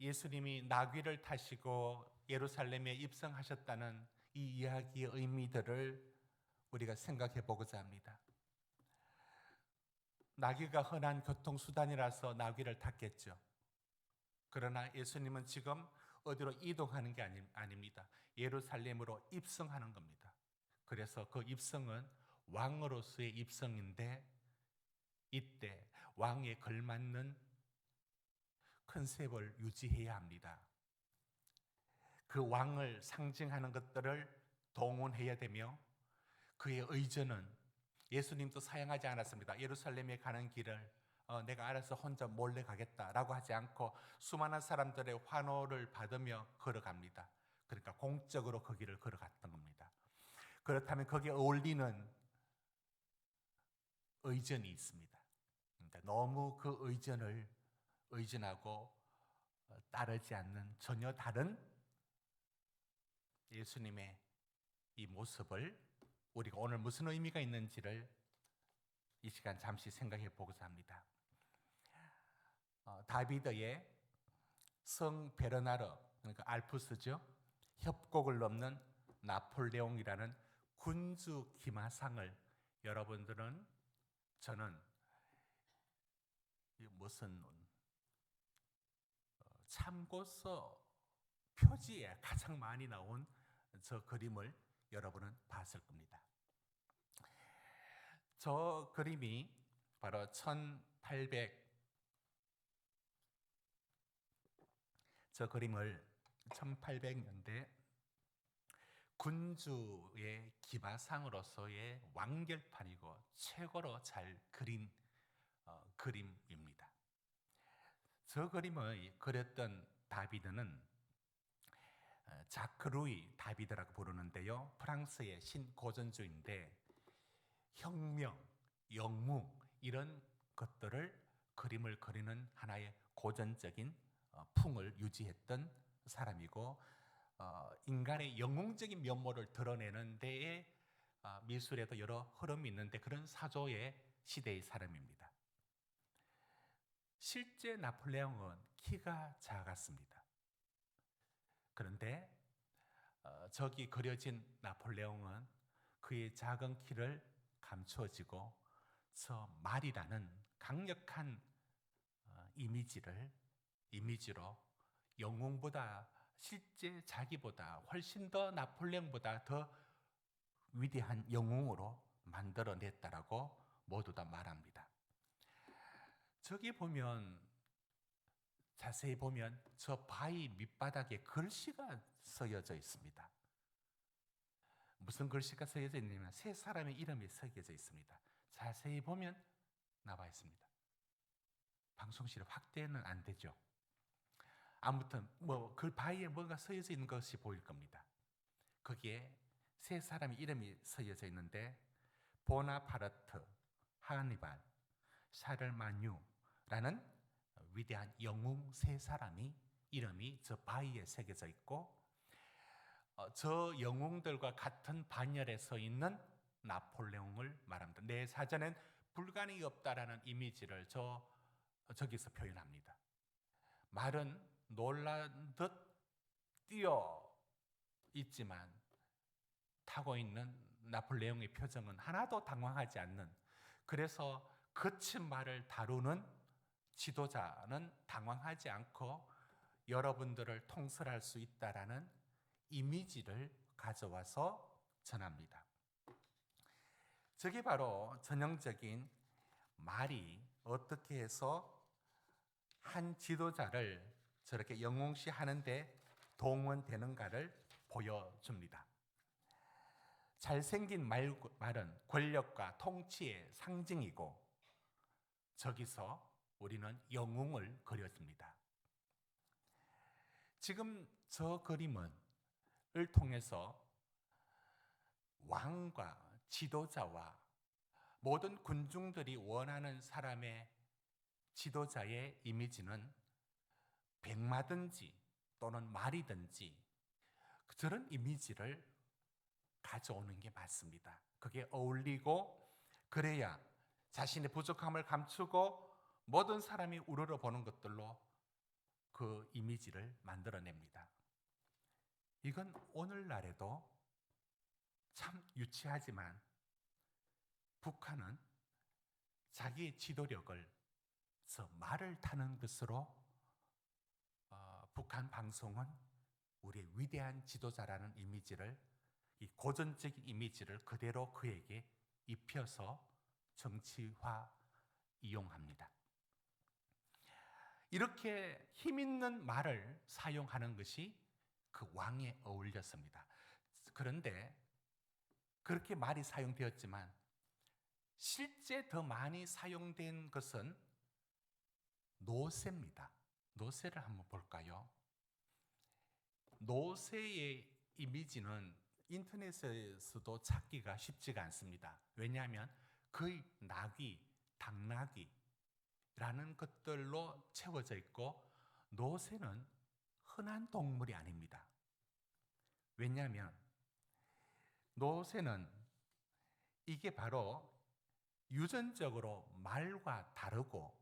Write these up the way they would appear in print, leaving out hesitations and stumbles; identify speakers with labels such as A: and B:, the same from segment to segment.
A: 예수님이 나귀를 타시고 예루살렘에 입성하셨다는 이 이야기의 의미들을 우리가 생각해 보고자 합니다. 나귀가 흔한 교통수단이라서 나귀를 탔겠죠. 그러나 예수님은 지금 어디로 이동하는 게 아닙니다. 예루살렘으로 입성하는 겁니다. 그래서 그 입성은 왕으로서의 입성인데, 이때 왕에 걸맞는 컨셉을 유지해야 합니다. 그 왕을 상징하는 것들을 동원해야 되며, 그의 의전은 예수님도 사용하지 않았습니다. 예루살렘에 가는 길을 내가 알아서 혼자 몰래 가겠다라고 하지 않고 수많은 사람들의 환호를 받으며 걸어갑니다. 그러니까 공적으로 그 길을 걸어갔던 겁니다. 그렇다면 거기에 어울리는 의전이 있습니다. 그러니까 너무 그 의전을 의존하고 따르지 않는 전혀 다른 예수님의 이 모습을 우리가 오늘 무슨 의미가 있는지를 이 시간 잠시 생각해 보고자 합니다. 다비드의 성 베르나르, 그러니까 알프스죠, 협곡을 넘는 나폴레옹이라는 군주 기마상을 여러분들은, 저는 무슨 참고서 표지에 가장 많이 나온 저 그림을 여러분은 봤을 겁니다. 저 그림이 바로 1800년대 군주의 기마상으로서의 완결판이고 최고로 잘 그린 그림입니다. 저 그림을 그렸던 다비드는 자크 루이 다비드라고 부르는데요, 프랑스의 신고전주인데 혁명, 영웅 이런 것들을 그림을 그리는 하나의 고전적인 풍을 유지했던 사람이고, 인간의 영웅적인 면모를 드러내는 데에 미술에도 여러 흐름이 있는데 그런 사조의 시대의 사람입니다. 실제 나폴레옹은 키가 작았습니다. 그런데 저기 그려진 나폴레옹은 그의 작은 키를 감추어지고 저 말이라는 강력한 이미지로 영웅보다, 실제 자기보다 훨씬 더 나폴레옹보다 더 위대한 영웅으로 만들어냈다라고 모두 다 말합니다. 저기 보면, 자세히 보면 저 바위 밑바닥에 글씨가 쓰여져 있습니다. 무슨 글씨가 쓰여져 있냐면 세 사람의 이름이 새겨져 있습니다. 자세히 보면 나와 있습니다. 방송실 확대는 안 되죠. 아무튼 그 바위에 뭔가 쓰여져 있는 것이 보일 겁니다. 거기에 세 사람의 이름이 쓰여져 있는데 보나파르트, 하니발, 샤를마뉴라는 위대한 영웅 세 사람이 이름이 저 바위에 새겨져 있고, 저 영웅들과 같은 반열에 서 있는 나폴레옹을 말합니다. 내 사전엔 불가능이 없다라는 이미지를 저기서 표현합니다. 말은 놀란 듯 뛰어 있지만 타고 있는 나폴레옹의 표정은 하나도 당황하지 않는, 그래서 거친 말을 다루는 지도자는 당황하지 않고 여러분들을 통솔할 수 있다라는 이미지를 가져와서 전합니다. 저게 바로 전형적인 말이 어떻게 해서 한 지도자를 저렇게 영웅시하는데 동원되는가를 보여줍니다. 잘생긴 말은 권력과 통치의 상징이고, 저기서 우리는 영웅을 그려줍니다. 지금 저 그림을 통해서 왕과 지도자와 모든 군중들이 원하는 사람의 지도자의 이미지는 백마든지 또는 말이든지 저런 이미지를 가져오는 게 맞습니다. 그게 어울리고, 그래야 자신의 부족함을 감추고 모든 사람이 우러러보는 것들로 그 그 이미지를 만들어냅니다. 이건 오늘날에도 참 유치하지만 북한은 자기의 지도력을 말을 타는 것으로 북한 방송은 우리의 위대한 지도자라는 이미지를, 이 고전적인 이미지를 그대로 그에게 입혀서 정치화 이용합니다. 이렇게 힘있는 말을 사용하는 것이 그 왕에 어울렸습니다. 그런데 그렇게 말이 사용되었지만 실제 더 많이 사용된 것은 노새입니다. 노새를 한번 볼까요? 노새의 이미지는 인터넷에서도 찾기가 쉽지가 않습니다. 왜냐하면 거의 나귀, 당나귀라는 것들로 채워져 있고 노새는 흔한 동물이 아닙니다. 왜냐하면 노새는 이게 바로 유전적으로 말과 다르고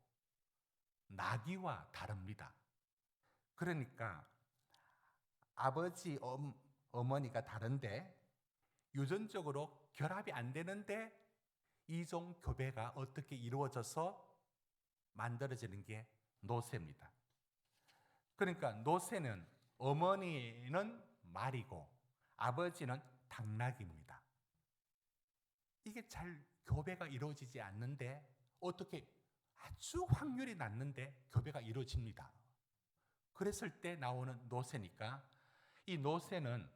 A: 나귀와 다릅니다. 그러니까 아버지, 어머니가 다른데 유전적으로 결합이 안 되는데 이종 교배가 어떻게 이루어져서 만들어지는 게 노새입니다. 그러니까 노새는 어머니는 말이고 아버지는 당나귀입니다. 이게 잘 교배가 이루어지지 않는데 어떻게 아주 확률이 낮는데 교배가 이루어집니다. 그랬을 때 나오는 노새니까 이 노새는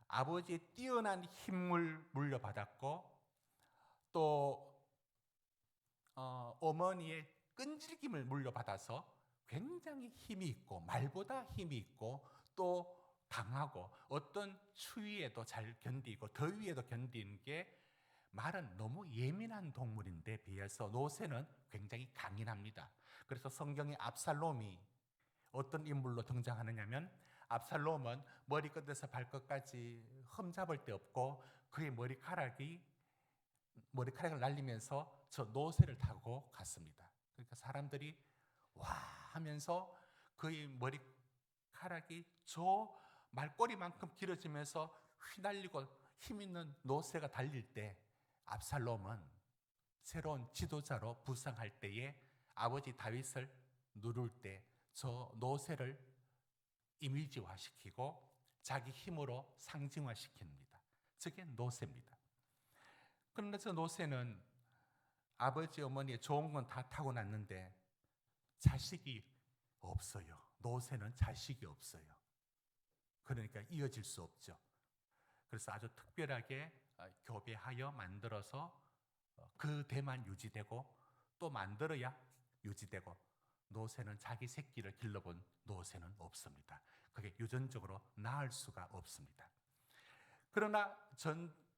A: 아버지의 뛰어난 힘을 물려받았고 또 어머니의 끈질김을 물려받아서 굉장히 힘이 있고 말보다 힘이 있고 또 강하고 어떤 추위에도 잘 견디고 더위에도 견디는 게 말은 너무 예민한 동물인데 비해서 노새는 굉장히 강인합니다. 그래서 성경의 압살롬이 어떤 인물로 등장하느냐면 압살롬은 머리끝에서 발끝까지 흠잡을 데 없고 그의 머리카락을 날리면서 저 노새를 타고 갔습니다. 그러니까 사람들이 와 하면서 그의 머리카락이 저 말꼬리만큼 길어지면서 휘날리고 힘있는 노새가 달릴 때 압살롬은 새로운 지도자로 부상할 때에 아버지 다윗을 누를 때 저 노새를 이미지화시키고 자기 힘으로 상징화시킵니다. 저게 노새입니다. 그런데 저 노새는 아버지 어머니의 좋은 건 다 타고났는데 자식이 없어요. 노새는 자식이 없어요. 그러니까 이어질 수 없죠. 그래서 아주 특별하게 교배하여 만들어서 그 대만 유지되고 또 만들어야 유지되고 노새는 자기 새끼를 길러본 노새는 없습니다. 그게 유전적으로 낳을 수가 없습니다. 그러나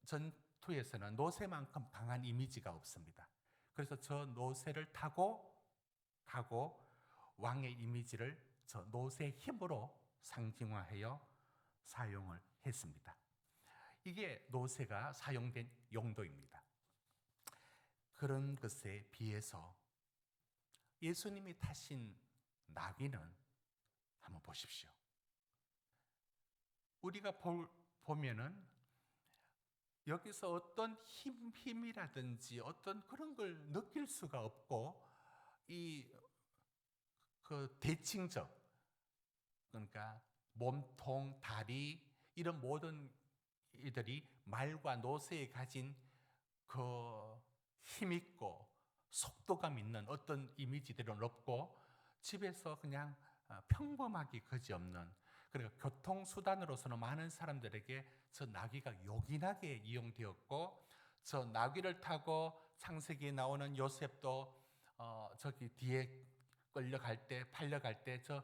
A: 전투에서는 노새만큼 강한 이미지가 없습니다. 그래서 저 노새를 타고 가고 왕의 이미지를 저 노새의 힘으로 상징화하여 사용을 했습니다. 이게 노새가 사용된 용도입니다. 그런 것에 비해서 예수님이 타신 나귀는 한번 보십시오. 우리가 보면은 여기서 어떤 힘이라든지 어떤 그런 걸 느낄 수가 없고 그 대칭적 그러니까 몸통, 다리 이런 모든 이들이 말과 노새에 가진 그 힘있고 속도감 있는 어떤 이미지들은 없고 집에서 그냥 평범하기 그지없는 그리고 교통수단으로서는 많은 사람들에게 저 나귀가 요긴하게 이용되었고 저 나귀를 타고 창세기에 나오는 요셉도 저기 뒤에 끌려갈 때 팔려갈 때 저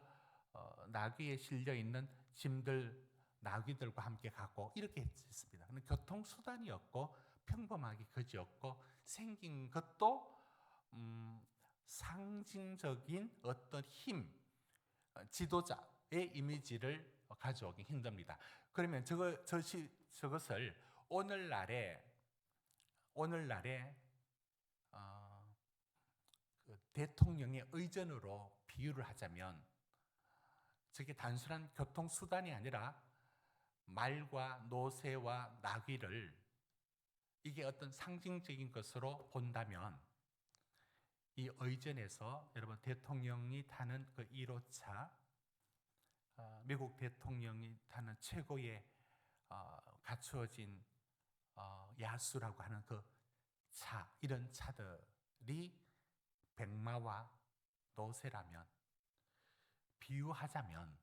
A: 나귀에 실려 있는 짐들 나귀들과 함께 가고 이렇게 했습니다. 교통수단이었고 평범하기 그지없고 생긴 것도 상징적인 어떤 힘, 지도자의 이미지를 가져오기 힘듭니다. 그러면 저것을 오늘날에 그 대통령의 의전으로 비유를 하자면 저게 단순한 교통수단이 아니라 말과 노새와 나귀를 이게 어떤 상징적인 것으로 본다면 이 의전에서 여러분 대통령이 타는 그 1호차, 미국 대통령이 타는 최고의 갖추어진 야수라고 하는 그 차, 이런 차들이 백마와 노새라면, 비유하자면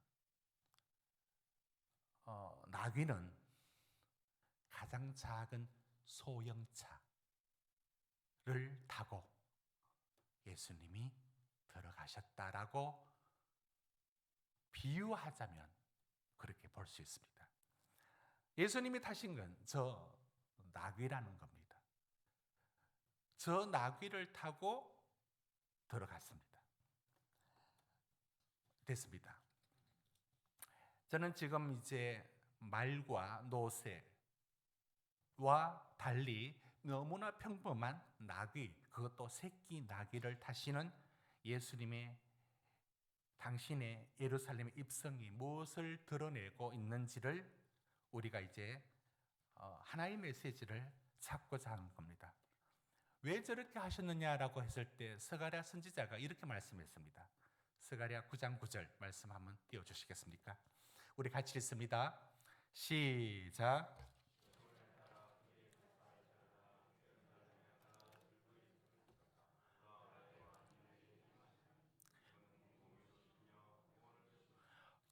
A: 나귀는 가장 작은 소형차를 타고 예수님이 들어가셨다라고 비유하자면 그렇게 볼 수 있습니다. 예수님이 타신 건 저 나귀라는 겁니다. 저 나귀를 타고 들어갔습니다. 됐습니다. 저는 지금 이제 말과 노새와 달리 너무나 평범한 나귀, 그것도 새끼 나귀를 타시는 예수님의 당신의 예루살렘 입성이 무엇을 드러내고 있는지를 우리가 이제 하나의 메시지를 찾고자 하는 겁니다. 왜 저렇게 하셨느냐라고 했을 때 스가랴 선지자가 이렇게 말씀했습니다. 스가랴 9장 9절 말씀 한번 띄워주시겠습니까? 우리 같이 읽습니다. 시작.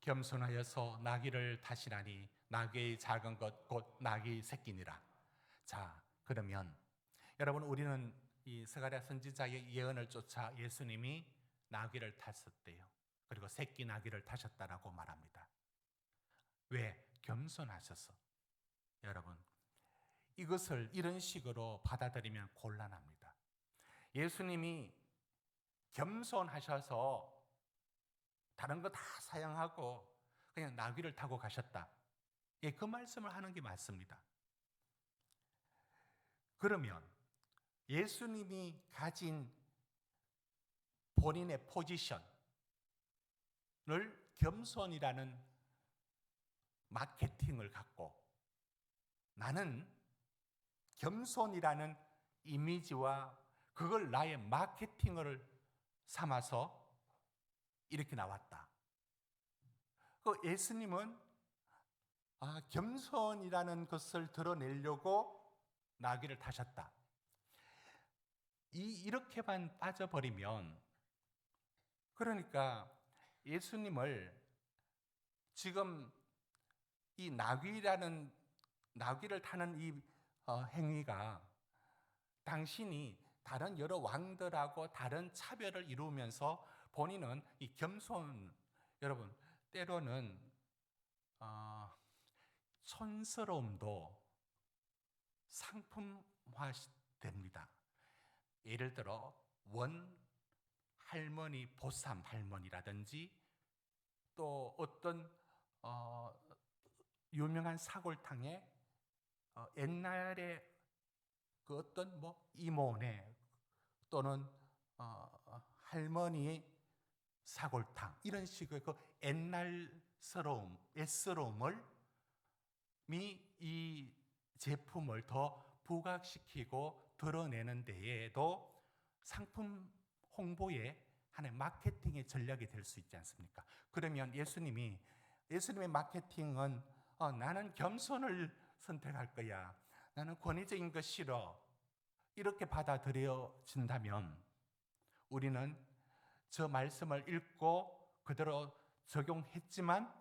A: 겸손하여서 나귀를 타시나니 나귀의 작은 것 곧 나귀 새끼니라. 자, 그러면 여러분 우리는 이 스가랴 선지자의 예언을 쫓아 예수님이 나귀를 탔었대요. 그리고 새끼 나귀를 타셨다라고 말합니다. 왜? 겸손하셔서. 여러분 이것을 이런 식으로 받아들이면 곤란합니다. 예수님이 겸손하셔서 다른 거 다 사양하고 그냥 나귀를 타고 가셨다. 예, 그 말씀을 하는 게 맞습니다. 그러면 예수님이 가진 본인의 포지션을 겸손이라는 마케팅을 갖고 나는 겸손이라는 이미지와 그걸 나의 마케팅을 삼아서 이렇게 나왔다. 그 예수님은 겸손이라는 것을 드러내려고 나귀를 타셨다. 이렇게만 빠져버리면 그러니까 예수님을 지금 이 나귀를 타는 이 행위가 당신이 다른 여러 왕들하고 다른 차별을 이루면서 본인은 이 겸손, 여러분 때로는 촌스러움도 상품화됩니다. 예를 들어 원 할머니, 보쌈 할머니라든지 또 어떤 유명한 사골탕에 옛날에 그 어떤 이모네 또는 할머니의 사골탕 이런 식의 그 옛날스러움, 옛스러움을 이 제품을 더 부각시키고 드러내는 데에도 상품 홍보의 하나의 마케팅의 전략이 될 수 있지 않습니까? 그러면 예수님의 마케팅은 나는 겸손을 선택할 거야. 나는 권위적인 거 싫어. 이렇게 받아들여진다면 우리는 저 말씀을 읽고 그대로 적용했지만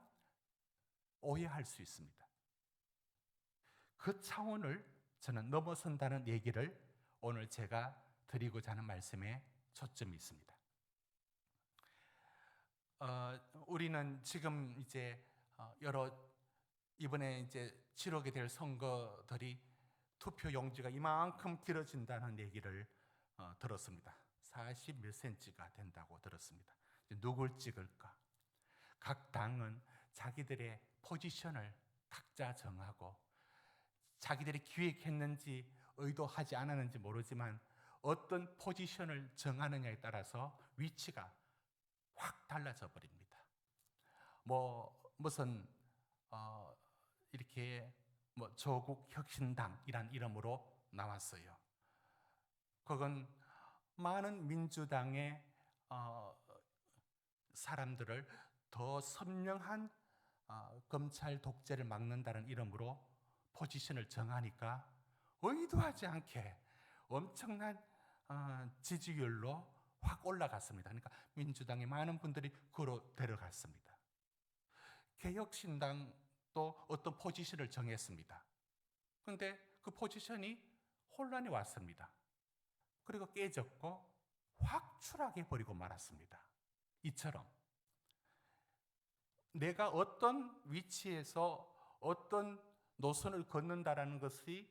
A: 오해할 수 있습니다. 그 차원을 저는 넘어선다는 얘기를 오늘 제가 드리고자 하는 말씀에 초점이 있습니다. 우리는 지금 이제 이번에 이제 치르게 될 선거들이 투표 용지가 이만큼 길어진다는 얘기를 들었습니다. 40 몇 센치가 된다고 들었습니다. 누굴 찍을까? 각 당은 자기들의 포지션을 각자 정하고 자기들이 기획했는지 의도하지 않았는지 모르지만 어떤 포지션을 정하느냐에 따라서 위치가 확 달라져 버립니다. 무슨 이렇게 조국 혁신당이란 이름으로 나왔어요. 그건 많은 민주당의 사람들을 더 선명한 검찰 독재를 막는다는 이름으로 포지션을 정하니까 의도하지 않게 엄청난 지지율로 확 올라갔습니다. 그러니까 민주당의 많은 분들이 그로 데려갔습니다. 개혁신당도 어떤 포지션을 정했습니다. 그런데 그 포지션이 혼란이 왔습니다. 그리고 깨졌고 확 추락해버리고 말았습니다. 이처럼 내가 어떤 위치에서 어떤 노선을 걷는다라는 것이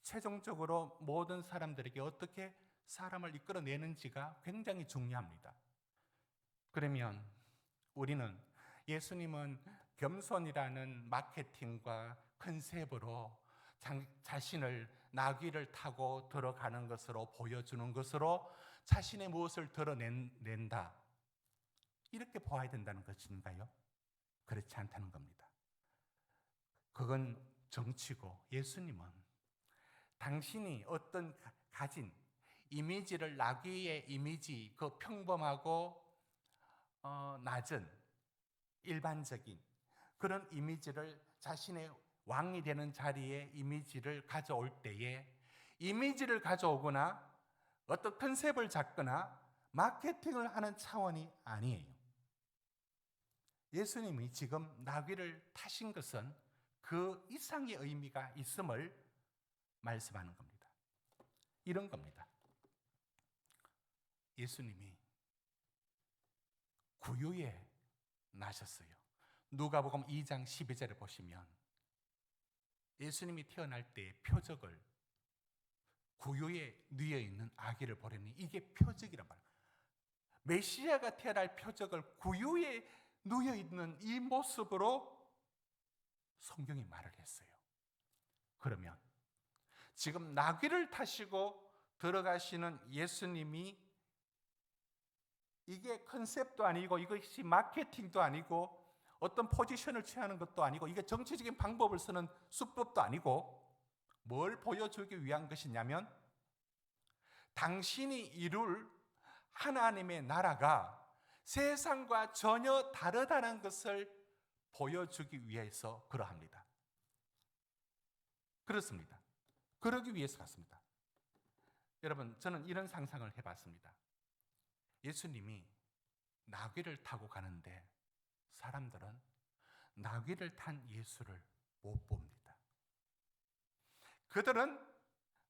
A: 최종적으로 모든 사람들에게 어떻게 사람을 이끌어내는지가 굉장히 중요합니다. 그러면 우리는 예수님은 겸손이라는 마케팅과 컨셉으로 자신을 나귀를 타고 들어가는 것으로 보여주는 것으로 자신의 무엇을 드러낸다, 이렇게 보아야 된다는 것인가요? 그렇지 않다는 겁니다. 그건 정치고, 예수님은 당신이 어떤 가진 이미지를, 나귀의 이미지, 그 평범하고 낮은 일반적인 그런 이미지를 자신의 왕이 되는 자리에 이미지를 가져올 때에 이미지를 가져오거나 어떤 컨셉을 잡거나 마케팅을 하는 차원이 아니에요. 예수님이 지금 나귀를 타신 것은 그 이상의 의미가 있음을 말씀하는 겁니다. 이런 겁니다. 예수님이 구유에 나셨어요. 누가복음 2장 12절을 보시면 예수님이 태어날 때의 표적을, 구유에 누워 있는 아기를 보려니 이게 표적이란 말이에요. 메시아가 태어날 표적을 구유에 누워 있는 이 모습으로 성경이 말을 했어요. 그러면 지금 나귀를 타시고 들어가시는 예수님이 이게 컨셉도 아니고 이것이 마케팅도 아니고 어떤 포지션을 취하는 것도 아니고 이게 정치적인 방법을 쓰는 수법도 아니고 뭘 보여주기 위한 것이냐면 당신이 이룰 하나님의 나라가 세상과 전혀 다르다는 것을 보여주기 위해서 그러합니다. 그렇습니다. 그러기 위해서 갔습니다. 여러분, 저는 이런 상상을 해봤습니다. 예수님이 나귀를 타고 가는데 사람들은 나귀를 탄 예수를 못 봅니다. 그들은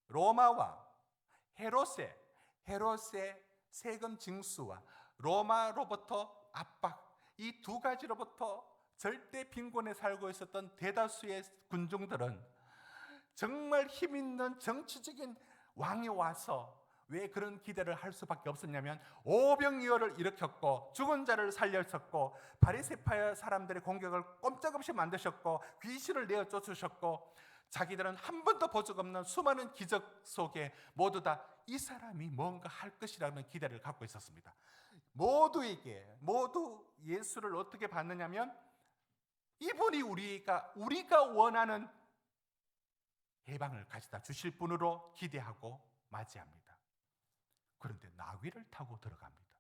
A: 로마와 헤롯의 세금 징수와 로마로부터 압박, 이 두 가지로부터 절대 빈곤에 살고 있었던 대다수의 군중들은 정말 힘 있는 정치적인 왕이 와서 왜 그런 기대를 할 수밖에 없었냐면 오병이어를 일으켰고 죽은 자를 살렸었고 바리새파 사람들의 공격을 꼼짝없이 만드셨고 귀신을 내어 쫓으셨고 자기들은 한 번도 본 적 없는 수많은 기적 속에 모두 다 이 사람이 뭔가 할 것이라는 기대를 갖고 있었습니다. 모두 예수를 어떻게 봤느냐면 이분이 우리가 원하는 해방을 가져다 주실 분으로 기대하고 맞이합니다. 그런데 나귀를 타고 들어갑니다.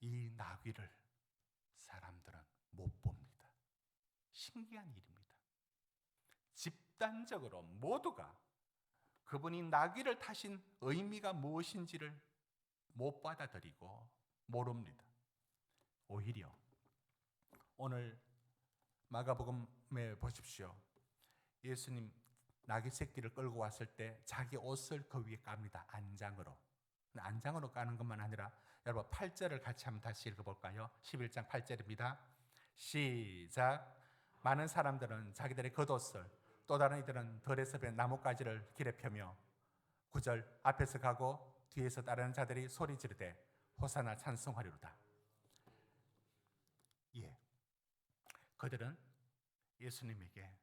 A: 이 나귀를 사람들은 못 봅니다. 신기한 일입니다. 집단적으로 모두가 그분이 나귀를 타신 의미가 무엇인지를 못 받아들이고 모릅니다. 오히려 오늘 마가복음에 보십시오. 예수님 나귀 새끼를 끌고 왔을 때 자기 옷을 그 위에 깝니다. 안장으로 까는 것만 아니라 여러분 8절을 같이 한번 다시 읽어볼까요? 11장 8절입니다. 시작. 많은 사람들은 자기들의 겉옷을, 또 다른 이들은 들에서 벤 나뭇가지를 길에 펴며 9절 앞에서 가고 뒤에서 따르는 자들이 소리 지르되 호사나 찬송하리로다. 그들은 예수님에게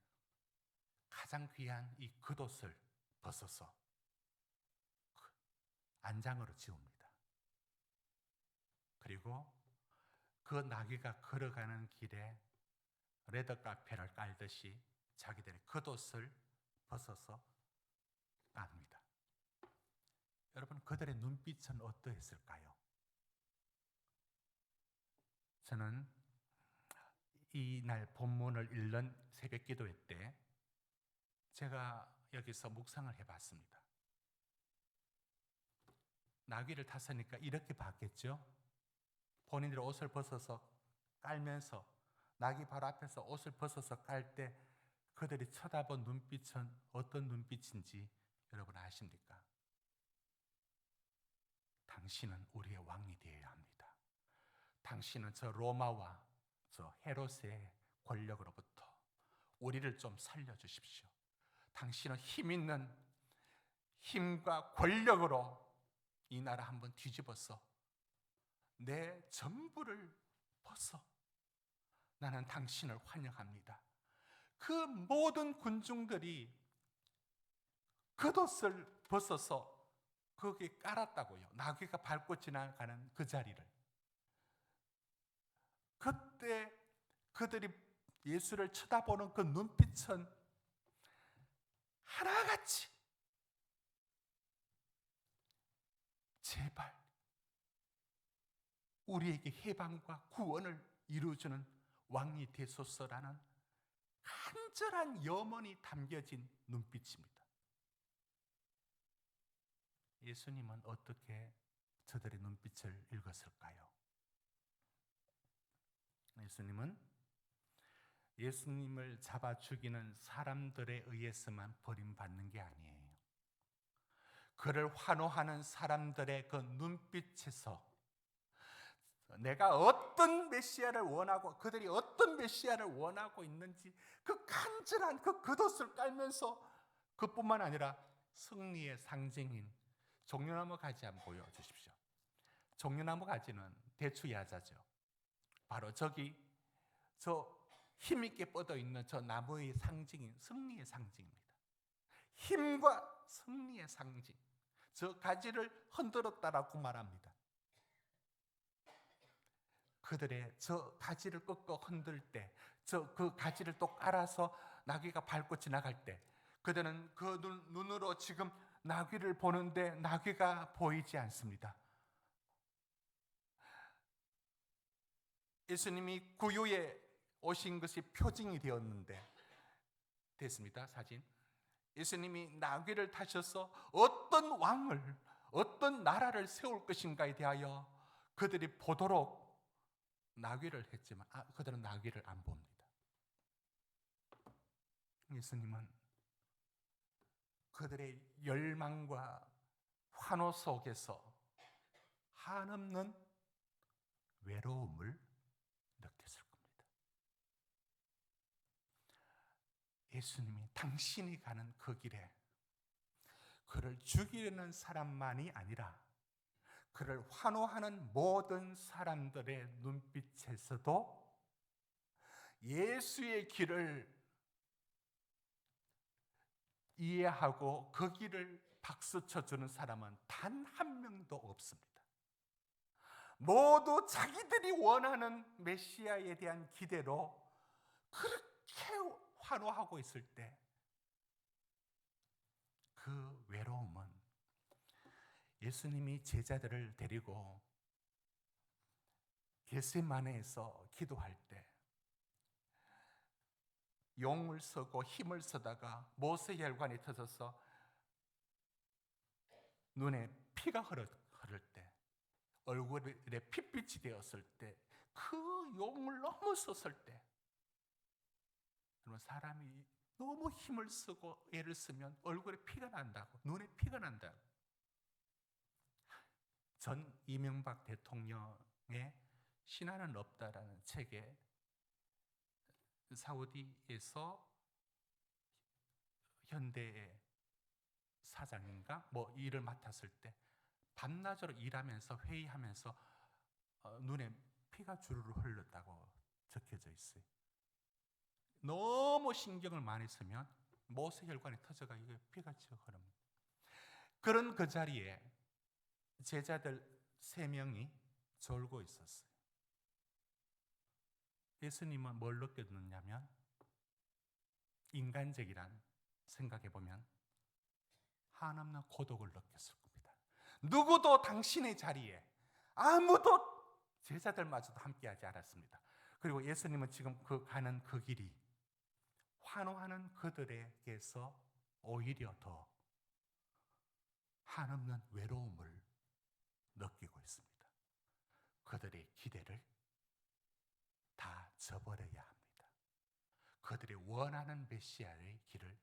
A: 가장 귀한 이 겉옷을 벗어서 안장으로 지웁니다. 그리고 그 나귀가 걸어가는 길에 레드카펫을 깔듯이 자기들의 겉옷을 벗어서 깝니다. 여러분, 그들의 눈빛은 어떠했을까요? 저는 이날 본문을 읽는 새벽 기도회 때 제가 여기서 묵상을 해봤습니다. 나귀를 탔으니까 이렇게 봤겠죠? 본인들의 옷을 벗어서 깔면서 나귀 바로 앞에서 옷을 벗어서 깔 때 그들이 쳐다본 눈빛은 어떤 눈빛인지 여러분 아십니까? 당신은 우리의 왕이 되어야 합니다. 당신은 저 로마와 저 헤롯의 권력으로부터 우리를 좀 살려주십시오. 당신은 힘 있는 힘과 권력으로 이 나라 한번 뒤집어서 내 전부를 벗어 나는 당신을 환영합니다. 그 모든 군중들이 겉옷을 벗어서 거기에 깔았다고요. 나귀가 밟고 지나가는 그 자리를. 그때 그들이 예수를 쳐다보는 그 눈빛은 하나같이 제발 우리에게 해방과 구원을 이루어주는 왕이 되소서라는 간절한 염원이 담겨진 눈빛입니다. 예수님은 어떻게 저들의 눈빛을 읽었을까요? 예수님을 잡아 죽이는 사람들에 의해서만 버림받는 게 아니에요. 그를 환호하는 사람들의 그 눈빛에서 내가 어떤 메시아를 원하고 그들이 어떤 메시아를 원하고 있는지 그 간절한 그 겉옷을 깔면서 그뿐만 아니라 승리의 상징인 종려나무 가지 한번 보여주십시오. 종려나무 가지는 대추야자죠. 바로 저기 저 힘있게 뻗어 있는 저 나무의 상징인 승리의 상징입니다. 힘과 승리의 상징. 저 가지를 흔들었다라고 말합니다. 그들의 저 가지를 꺾어 흔들 때, 그 가지를 또 깔아서 나귀가 밟고 지나갈 때, 그들은 그 눈으로 지금 나귀를 보는데 나귀가 보이지 않습니다. 예수님이 구유에 오신 것이 표징이 되었는데 됐습니다. 사진. 예수님이 나귀를 타셔서 어떤 왕을, 어떤 나라를 세울 것인가에 대하여 그들이 보도록 나귀를 했지만 그들은 나귀를 안 봅니다. 예수님은 그들의 열망과 환호 속에서 한없는 외로움을 느꼈을 겁니다. 예수님이 당신이 가는 그 길에 그를 죽이려는 사람만이 아니라 그를 환호하는 모든 사람들의 눈빛에서도 예수의 길을 이해하고 그 길을 박수쳐주는 사람은 단 한 명도 없습니다. 모두 자기들이 원하는 메시아에 대한 기대로 그렇게 환호하고 있을 때 그 외로움은 예수님이 제자들을 데리고 겟세마네에서 기도할 때 용을 쓰고 힘을 쓰다가 모세 혈관이 터져서 눈에 피가 흐를 때 얼굴에 핏빛이 되었을 때 그 용을 넘어섰을 때 사람이 너무 힘을 쓰고 애를 쓰면 얼굴에 피가 난다고, 눈에 피가 난다고. 전 이명박 대통령의 신화는 없다라는 책에 사우디에서 현대의 사장인가 일을 맡았을 때 밤낮으로 일하면서 회의하면서 눈에 피가 주르르 흘렀다고 적혀져 있어요. 너무 신경을 많이 쓰면 모세혈관이 터져가 이게 피가 치어 흐릅니다. 그런 그 자리에 제자들 3명이 졸고 있었어요. 예수님은 뭘 느꼈느냐면 인간적이란 생각해보면 한없는 고독을 느꼈을 겁니다. 누구도 당신의 자리에 아무도 제자들마저도 함께하지 않았습니다. 그리고 예수님은 지금 가는 그 길이 환호하는 그들에게서 오히려 더 한없는 외로움을 느끼고 있습니다. 그들의 기대를 다 저버려야 합니다. 그들이 원하는 메시아의 길을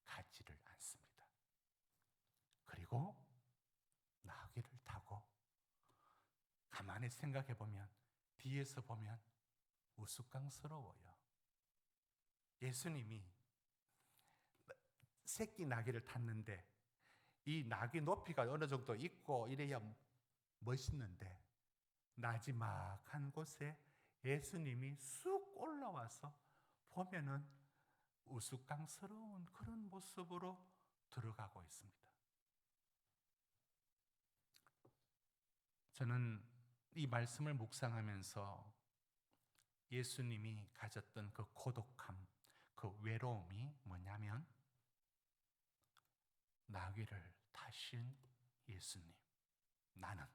A: 가지를 않습니다. 그리고 나귀를 타고 가만히 생각해 보면 뒤에서 보면 우스꽝스러워요. 예수님이 새끼 나귀를 탔는데 이 나귀 높이가 어느 정도 있고 이래야 멋있는데 나지막한 곳에 예수님이 쑥 올라와서 보면은 우스꽝스러운 그런 모습으로 들어가고 있습니다. 저는 이 말씀을 묵상하면서 예수님이 가졌던 그 고독함, 그 외로움이 뭐냐면 나귀를 타신 예수님, 나는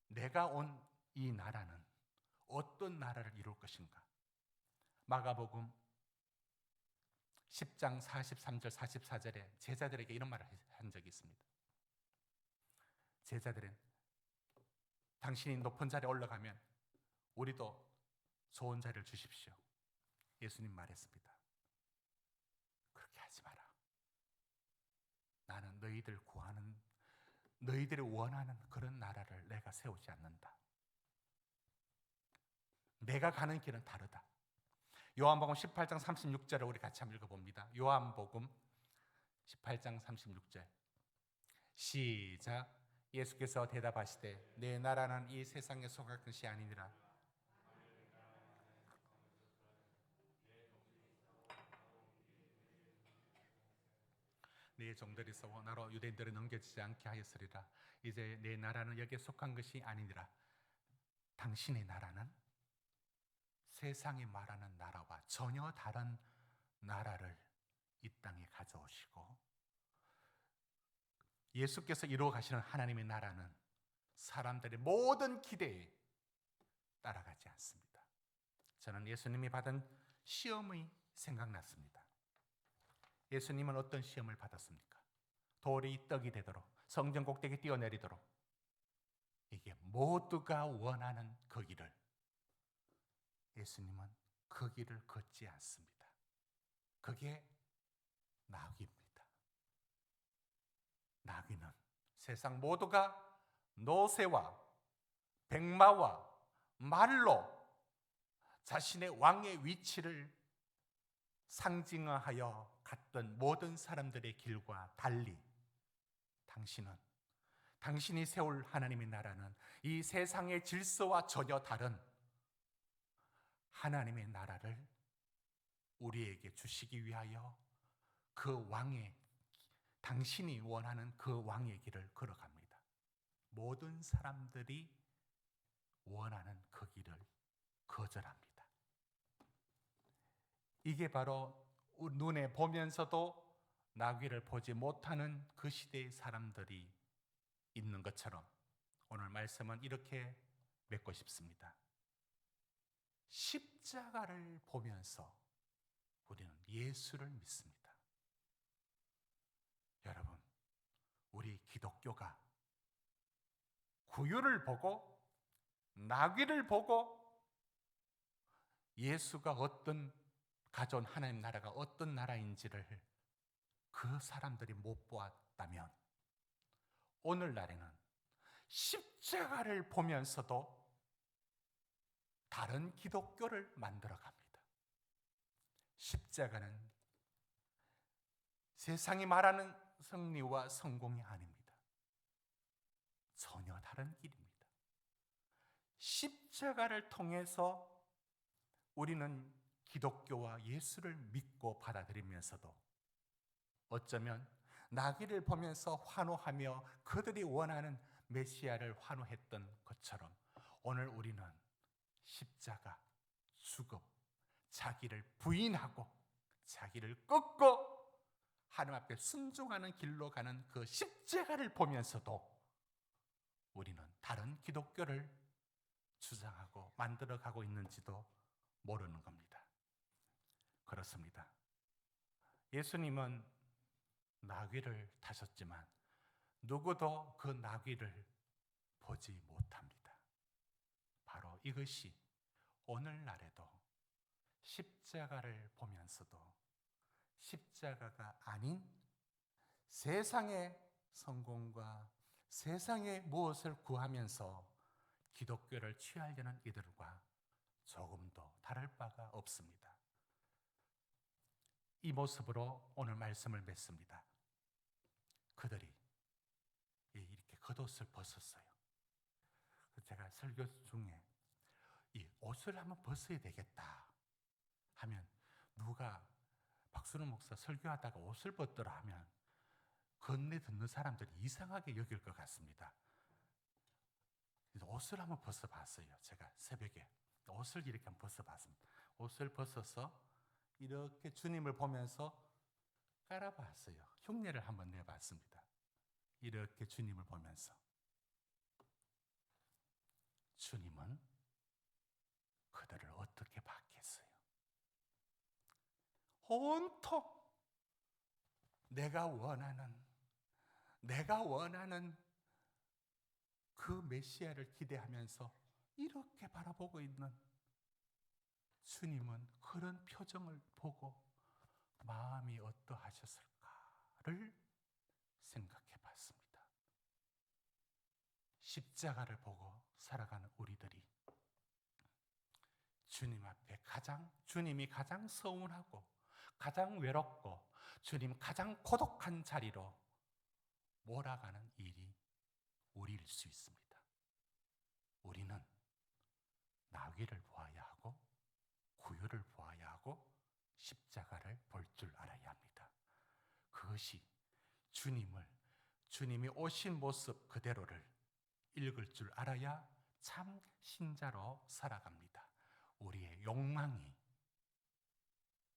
A: 내가 온 이 나라는 어떤 나라를 이룰 것인가? 마가복음 10장 43절 44절에 제자들에게 이런 말을 한 적이 있습니다. 제자들은 당신이 높은 자리에 올라가면 우리도 좋은 자리를 주십시오. 예수님 말했습니다. 그렇게 하지 마라. 나는 너희들이 원하는 그런 나라를 내가 세우지 않는다. 내가 가는 길은 다르다. 요한복음 18장 36절을 우리 같이 한번 읽어봅니다. 요한복음 18장 36절 시작. 예수께서 대답하시되 내 나라는 이 세상에 속할 것이 아니니라. 내 종들이 싸워 나로 유대인들을 넘겨지지 않게 하였으리라. 이제 내 나라는 여기에 속한 것이 아니니라. 당신의 나라는 세상이 말하는 나라와 전혀 다른 나라를 이 땅에 가져오시고 예수께서 이루어 가시는 하나님의 나라는 사람들의 모든 기대에 따라가지 않습니다. 저는 예수님이 받은 시험이 생각났습니다. 예수님은 어떤 시험을 받았습니까? 돌이 떡이 되도록, 성전 꼭대기 뛰어내리도록, 이게 모두가 원하는 그 길을 예수님은 그 길을 걷지 않습니다. 그게 나귀입니다. 나귀는 세상 모두가 노새와 백마와 말로 자신의 왕의 위치를 상징하여 갔던 모든 사람들의 길과 달리 당신이 세울 하나님의 나라는 이 세상의 질서와 전혀 다른 하나님의 나라를 우리에게 주시기 위하여 당신이 원하는 그 왕의 길을 걸어갑니다. 모든 사람들이 원하는 그 길을 거절합니다. 이게 바로 눈에 보면서도 나귀를 보지 못하는 그 시대의 사람들이 있는 것처럼 오늘 말씀은 이렇게 맺고 싶습니다. 십자가를 보면서 우리는 예수를 믿습니다. 여러분, 우리 기독교가 구유를 보고 나귀를 보고 예수가 가져온 하나님 나라가 어떤 나라인지를 그 사람들이 못 보았다면 오늘날에는 십자가를 보면서도 다른 기독교를 만들어갑니다. 십자가는 세상이 말하는 승리와 성공이 아닙니다. 전혀 다른 길입니다. 십자가를 통해서 우리는 기독교와 예수를 믿고 받아들이면서도 어쩌면 나귀를 보면서 환호하며 그들이 원하는 메시아를 환호했던 것처럼 오늘 우리는 십자가, 죽음, 자기를 부인하고 자기를 꺾고 하나님 앞에 순종하는 길로 가는 그 십자가를 보면서도 우리는 다른 기독교를 주장하고 만들어가고 있는지도 모르는 겁니다. 그렇습니다. 예수님은 나귀를 타셨지만 누구도 그 나귀를 보지 못합니다. 바로 이것이 오늘날에도 십자가를 보면서도 십자가가 아닌 세상의 성공과 세상의 무엇을 구하면서 기독교를 취하려는 이들과 조금도 다를 바가 없습니다. 이 모습으로 오늘 말씀을 맺습니다. 그들이 이렇게 겉옷을 벗었어요. 제가 설교 중에 이 옷을 한번 벗어야 되겠다 하면 누가 박순호 목사 설교하다가 옷을 벗더라 하면 건네 듣는 사람들이 이상하게 여길 것 같습니다. 그래서 옷을 한번 벗어봤어요. 제가 새벽에 옷을 이렇게 한번 벗어봤습니다. 옷을 벗어서 이렇게 주님을 보면서 깔아봤어요. 흉내를 한번 내봤습니다. 이렇게 주님을 보면서 주님은 그들을 어떻게 봤겠어요? 온통 내가 원하는 그 메시아를 기대하면서 이렇게 바라보고 있는 주님은 그런 표정을 보고 마음이 어떠하셨을까를 생각해 봤습니다. 십자가를 보고 살아가는 우리들이 주님이 가장 서운하고 가장 외롭고 주님 가장 고독한 자리로 몰아가는 일이 우리일 수 있습니다. 우리는 나귀를 보아야 하고 구유를 보아야 하고 십자가를 볼 줄 알아야 합니다. 그것이 주님이 오신 모습 그대로를 읽을 줄 알아야 참 신자로 살아갑니다. 우리의 욕망이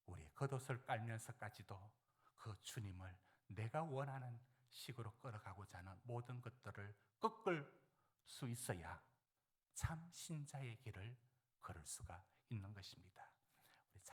A: 우리의 겉옷을 깔면서까지도 그 주님을 내가 원하는 식으로 끌어가고자 하는 모든 것들을 꺾을 수 있어야 참 신자의 길을 걸을 수가 있는 것입니다.